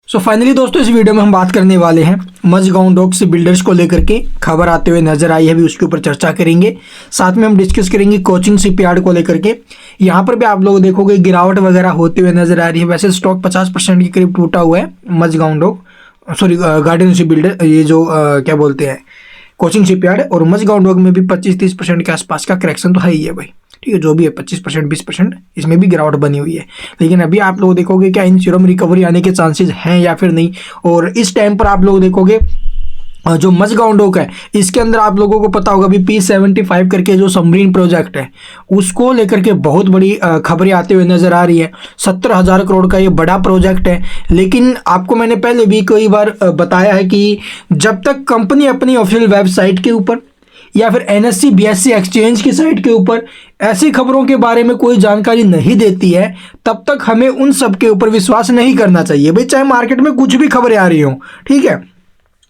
So finally दोस्तों इस video में हम बात करने वाले हैं मझगांव डॉक्स बिल्डर्स को लेकर के खबर आते हुए नजर आई है, अभी उसके ऊपर चर्चा करेंगे। साथ में हम डिस्कस करेंगे कोचिंग शिपयार्ड को लेकर के। यहाँ पर भी आप लोग देखोगे गिरावट वगैरह होते हुए नजर आ रही है। वैसे स्टॉक 50% के करीब टूटा हुआ है Mazagon dock garden ship builder, ये जो क्या बोलते हैं कोचिंग शिपयार्ड, और मझगांव डॉक में भी 25-30% के आसपास का करेक्शन तो है ही है भाई। ठीक है, जो भी है 25% 20% इसमें भी गिरावट बनी हुई है। लेकिन अभी आप लोग देखोगे क्या इन शेयरों में रिकवरी आने के चांसेस हैं या फिर नहीं। और इस टाइम पर आप लोग देखोगे जो मझगांव डॉक है इसके अंदर आप लोगों को पता होगा अभी P75 करके जो सबमरीन प्रोजेक्ट है उसको लेकर के बहुत बड़ी खबरें आते हुए नजर आ रही है। 70,000 करोड़ का ये बड़ा प्रोजेक्ट है। लेकिन आपको मैंने पहले भी कई बार बताया है कि जब तक कंपनी अपनी ऑफिशियल वेबसाइट के ऊपर या फिर NSE BSE एक्सचेंज की साइट के ऊपर ऐसी खबरों के बारे में कोई जानकारी नहीं देती है तब तक हमें उन सब के ऊपर विश्वास नहीं करना चाहिए भाई, चाहे मार्केट में कुछ भी खबरें आ रही हो। ठीक है,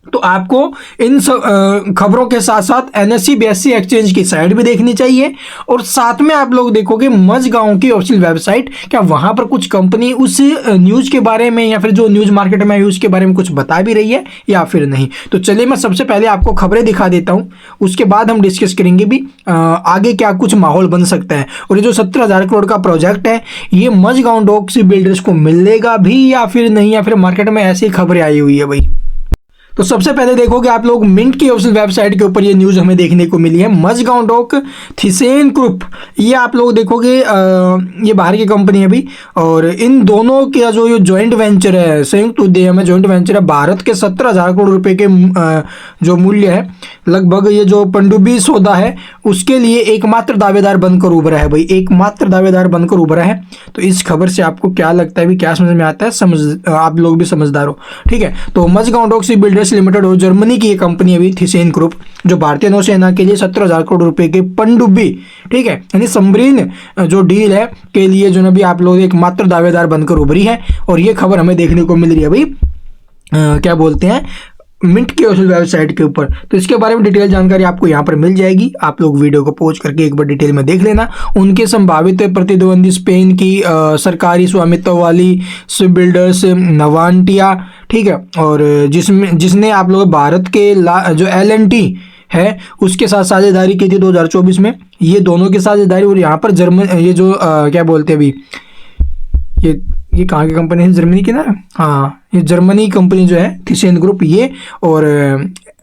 तो आपको इन सब खबरों के साथ साथ NSE BSE एक्सचेंज की साइट भी देखनी चाहिए। और साथ में आप लोग देखोगे मझगांव की ऑफिशियल वेबसाइट, क्या वहां पर कुछ कंपनी उस न्यूज़ के बारे में या फिर जो न्यूज़ मार्केट में उसके बारे में कुछ बता भी रही है या फिर नहीं। तो चलिए मैं सबसे पहले आपको खबरें दिखा देता हूं, उसके बाद हम डिस्कस करेंगे भी आगे क्या कुछ माहौल बन सकता है। और ये जो 70,000 करोड़ का प्रोजेक्ट है ये मझगांव डॉक्स बिल्डर्स को मिलेगा भी या फिर नहीं, या फिर मार्केट में ऐसी खबरें आई हुई है भाई। तो सबसे पहले देखोगे आप लोग मिंट की ऑफिशियल वेबसाइट के ऊपर ये न्यूज़ हमें देखने को मिली है। मझगांव डॉक थिसेन ग्रुप, ये आप लोग देखोगे ये बाहर की कंपनी है भी, और इन दोनों का जो ये जॉइंट वेंचर है, संयुक्त उद्यम में जॉइंट वेंचर है, भारत के 17,000 करोड़ रुपए के जो मूल्य है लगभग, ये जो पनडुब्बी सौदा है उसके लिए एकमात्र दावेदार बनकर उभरा है भाई, एकमात्र दावेदार बनकर उभरा है। तो इस खबर से आपको क्या लगता है भी, क्या समझ में आता है? आप लोग भी समझदार हो। ठीक है, तो मझगांव डॉक बिल्डर्स लिमिटेड और जर्मनी की ये कंपनी अभी थिसेन ग्रुप जो भारतीय नौसेना के लिए 17,000 करोड़ रुपए के पनडुब्बी, ठीक है, यानी सबमरीन जो डील है के लिए जो अभी आप लोग एकमात्र दावेदार बनकर उभरी है। और ये खबर हमें देखने को मिल रही है भाई क्या बोलते हैं मिंट की ऑफिशियल वेबसाइट के ऊपर। तो इसके बारे में डिटेल जानकारी आपको यहाँ पर मिल जाएगी, आप लोग वीडियो को पॉज करके एक बार डिटेल में देख लेना। उनके संभावित प्रतिद्वंदी स्पेन की सरकारी स्वामित्व वाली शिप बिल्डर्स नवांटिया, ठीक है, और जिसने आप लोग भारत के जो LNT है उसके साथ साझेदारी की थी 2024 में, ये दोनों की साझेदारी। और यहाँ पर जर्मन ये जो क्या बोलते हैं अभी ये कहाँ की कंपनी है? जर्मनी की ना, हाँ, ये जर्मनी कंपनी जो है थिसेन ग्रुप, ये और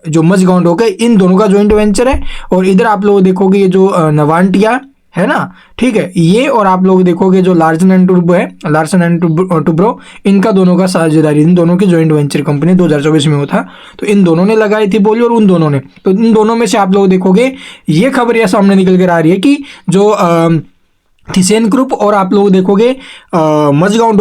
जो मझगांव डॉक है इन दोनों का जॉइंट वेंचर है। और इधर आप लोग देखोगे ये जो नवांटिया है ना, ठीक है, ये, और आप लोग देखोगे जो लार्सन एंड टुब्रो है, लार्सन एंड टुब्रो, इनका दोनों का साझेदारी, इन दोनों की जॉइंट वेंचर कंपनी 2024 में हुआ था। तो इन दोनों ने लगाई थी बोली और उन दोनों ने, तो इन दोनों में से आप लोग देखोगे ये खबर यह सामने निकल कर आ रही है कि जो थिसेन ग्रुप और आप लोग देखोगे मझगांव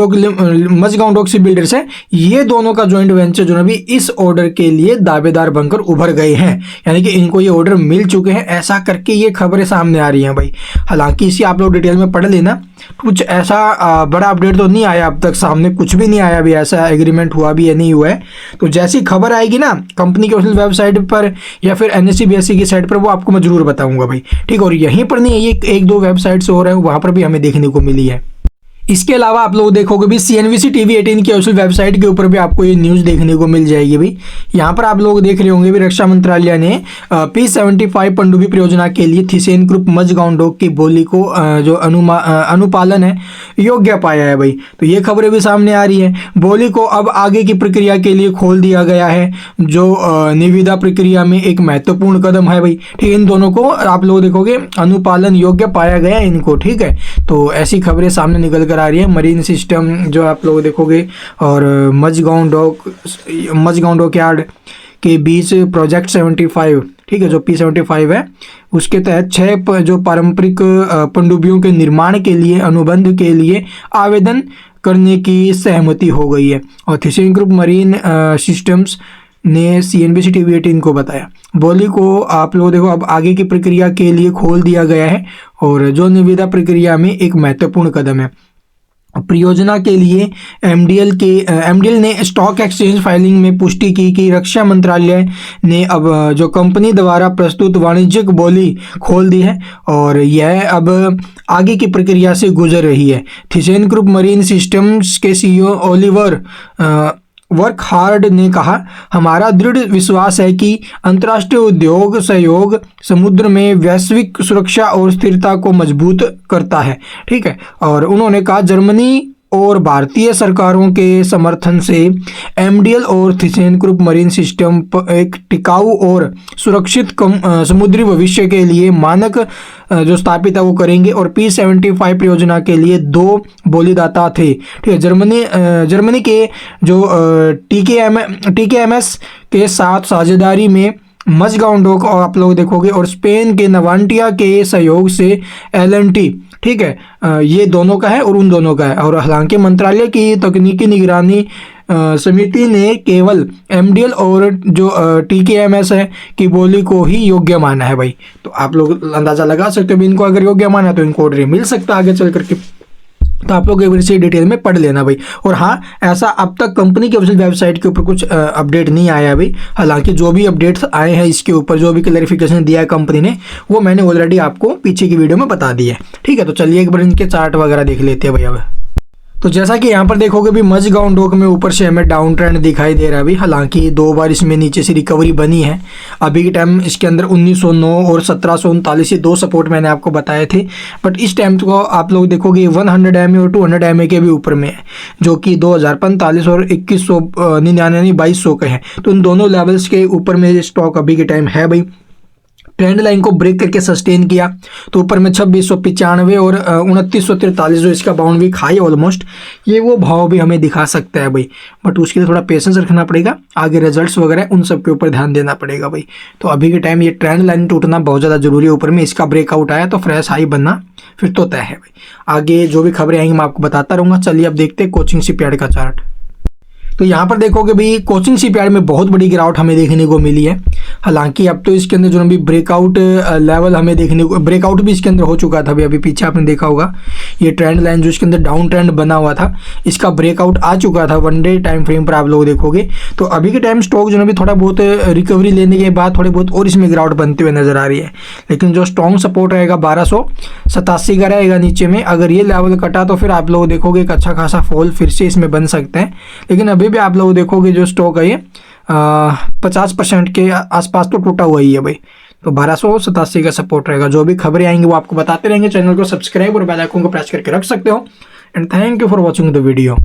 डॉक शिप बिल्डर्स है, ये दोनों का जॉइंट वेंचर जो अभी इस ऑर्डर के लिए दावेदार बनकर उभर गए हैं, यानी कि इनको ये ऑर्डर मिल चुके हैं, ऐसा करके ये खबरें सामने आ रही हैं भाई। हालांकि इसे आप लोग डिटेल में पढ़ लेना, कुछ ऐसा बड़ा अपडेट तो नहीं आया अब तक, सामने कुछ भी नहीं आया भी, ऐसा एग्रीमेंट हुआ भी या नहीं हुआ है। तो जैसी खबर आएगी ना कंपनी की ऑफिशियल वेबसाइट पर या फिर NSE BSE की साइट पर, वो आपको मैं जरूर बताऊंगा भाई। ठीक, और यहीं पर नहीं है, ये 1-2 वेबसाइट से हो रहा है, वहां पर भी हमें देखने को मिली है। इसके अलावा आप लोग देखोगे भी CNBC TV 18 की ऑफिशियल वेबसाइट के ऊपर भी आपको ये न्यूज़ देखने को मिल जाएगी भी। यहाँ पर आप लोग देख रहे होंगे भी रक्षा मंत्रालय ने P75 पनडुब्बी परियोजना के लिए थिसेन ग्रुप मझगांव डॉक की बोली को जो अनुपालन है योग्य पाया है भाई। तो ये खबरें भी सामने आ रही है। बोली को अब आगे की प्रक्रिया के लिए खोल दिया गया है, जो निविदा प्रक्रिया में एक महत्वपूर्ण कदम है भाई। ठीक, इन दोनों को आप लोग देखोगे अनुपालन योग्य पाया गया इनको। ठीक है, तो ऐसी खबरें सामने निकल आ रही है। मरीन सिस्टम जो आप लोग देखोगे और मझगांव डॉक यार्ड के बीच प्रोजेक्ट 75, ठीक है, जो P75 है उसके तहत 6 जो पारंपरिक पनडुब्बियों के निर्माण के लिए अनुबंध के लिए आवेदन करने की सहमति हो गई है। और थिसेन ग्रुप मरीन सिस्टम्स ने CNBC TV 18 को बताया, बोली को आप लोग देखो अब आगे की प्रक्रिया के लिए खोल दिया गया है और जो निविदा प्रक्रिया में एक महत्वपूर्ण कदम है। परियोजना के लिए MDL ने स्टॉक एक्सचेंज फाइलिंग में पुष्टि की कि रक्षा मंत्रालय ने अब जो कंपनी द्वारा प्रस्तुत वाणिज्यिक बोली खोल दी है और यह अब आगे की प्रक्रिया से गुजर रही है। थिसेन ग्रुप मरीन सिस्टम्स के CEO ओलिवर वर्क हार्ड ने कहा, हमारा दृढ़ विश्वास है कि अंतर्राष्ट्रीय उद्योग सहयोग समुद्र में वैश्विक सुरक्षा और स्थिरता को मजबूत करता है। ठीक है, और उन्होंने कहा जर्मनी और भारतीय सरकारों के समर्थन से एमडीएल और थिसेन ग्रुप मरीन सिस्टम एक टिकाऊ और सुरक्षित समुद्री भविष्य के लिए मानक जो स्थापित है वो करेंगे। और P75 परियोजना के लिए 2 बोलीदाता थे। ठीक है, जर्मनी के जो TKMS के साथ साझेदारी में मजगांव डॉक और आप लोग देखोगे, और स्पेन के नवांटिया के सहयोग से LNT, ठीक है, ये दोनों का है और उन दोनों का है। और हालांकि मंत्रालय की तकनीकी निगरानी समिति ने केवल एमडीएल और जो TKMS है की बोली को ही योग्य माना है भाई। तो आप लोग अंदाजा लगा सकते हो, इनको अगर योग्य माना है तो इनको ऑर्डर मिल सकता है आगे चल करके। तो आप लोग एक बार इसे डिटेल में पढ़ लेना भाई। और हाँ, ऐसा अब तक कंपनी की ऑफिशियल वेबसाइट के ऊपर कुछ अपडेट नहीं आया भाई। हालांकि जो भी अपडेट्स आए हैं इसके ऊपर, जो भी क्लैरिफिकेशन दिया है कंपनी ने, वो मैंने ऑलरेडी आपको पीछे की वीडियो में बता दिया है। ठीक है, तो चलिए एक बार इनके चार्ट वगैरह देख लेते हैं भाई। अब तो जैसा कि यहाँ पर देखोगे भी मजगांव डॉक में ऊपर से हमें डाउन ट्रेंड दिखाई दे रहा है अभी। हालांकि 2 बार इसमें नीचे से रिकवरी बनी है। अभी के टाइम इसके अंदर 1909 और 1739 ये 2 सपोर्ट मैंने आपको बताए थे। बट इस टाइम को आप लोग देखोगे 100 MA और 200 MA के भी ऊपर में है, जो कि 2045 और 2199 2200 के हैं। तो इन दोनों लेवल्स के ऊपर में स्टॉक अभी के टाइम है भाई। ट्रेंड लाइन को ब्रेक करके सस्टेन किया तो ऊपर में 2695 और 2943 जो इसका बाउंड वीक हाई ऑलमोस्ट, ये वो भाव भी हमें दिखा सकता है भाई। बट उसके लिए थोड़ा पेशेंस रखना पड़ेगा, आगे रिजल्ट्स वगैरह उन सब के ऊपर ध्यान देना पड़ेगा भाई। तो अभी के टाइम ये ट्रेंड लाइन टूटना बहुत ज़्यादा जरूरी है। ऊपर में इसका ब्रेकआउट आया तो फ्रेश हाई बनना फिर तो तय है भाई। आगे जो भी खबरें आएंगी मैं आपको बताता रहूँगा। चलिए अब देखते हैं कोचिंग शिपयार्ड का चार्ट। तो यहाँ पर देखोगे भी कोचिंग शिपयार्ड में बहुत बड़ी गिरावट हमें देखने को मिली है। हालांकि अब तो इसके अंदर जो भी ब्रेकआउट लेवल हमें देखने को, ब्रेकआउट भी इसके अंदर हो चुका था अभी पीछे आपने देखा होगा। ये ट्रेंड लाइन जो इसके अंदर डाउन ट्रेंड बना हुआ था, इसका ब्रेकआउट आ चुका था 1 डे टाइम फ्रेम पर आप लोग देखोगे। तो अभी के टाइम स्टॉक जो भी थोड़ा बहुत रिकवरी लेने के बाद थोड़ी बहुत और इसमें गिरावट बनते हुए नजर आ रही है। लेकिन जो स्ट्रॉन्ग सपोर्ट रहेगा 1287 का रहेगा नीचे में। अगर ये लेवल कटा तो फिर आप लोग देखोगे एक अच्छा खासा फॉल फिर से इसमें बन सकते हैं। लेकिन अभी भी आप लोग देखोगे जो स्टॉक है ये 50% के आसपास तो टूटा हुआ ही है भाई। तो 1287 का सपोर्ट रहेगा। जो भी खबरें आएंगी वो आपको बताते रहेंगे। चैनल को सब्सक्राइब और बेल आइकन को प्रेस करके रख सकते हो। And thank you for watching the video.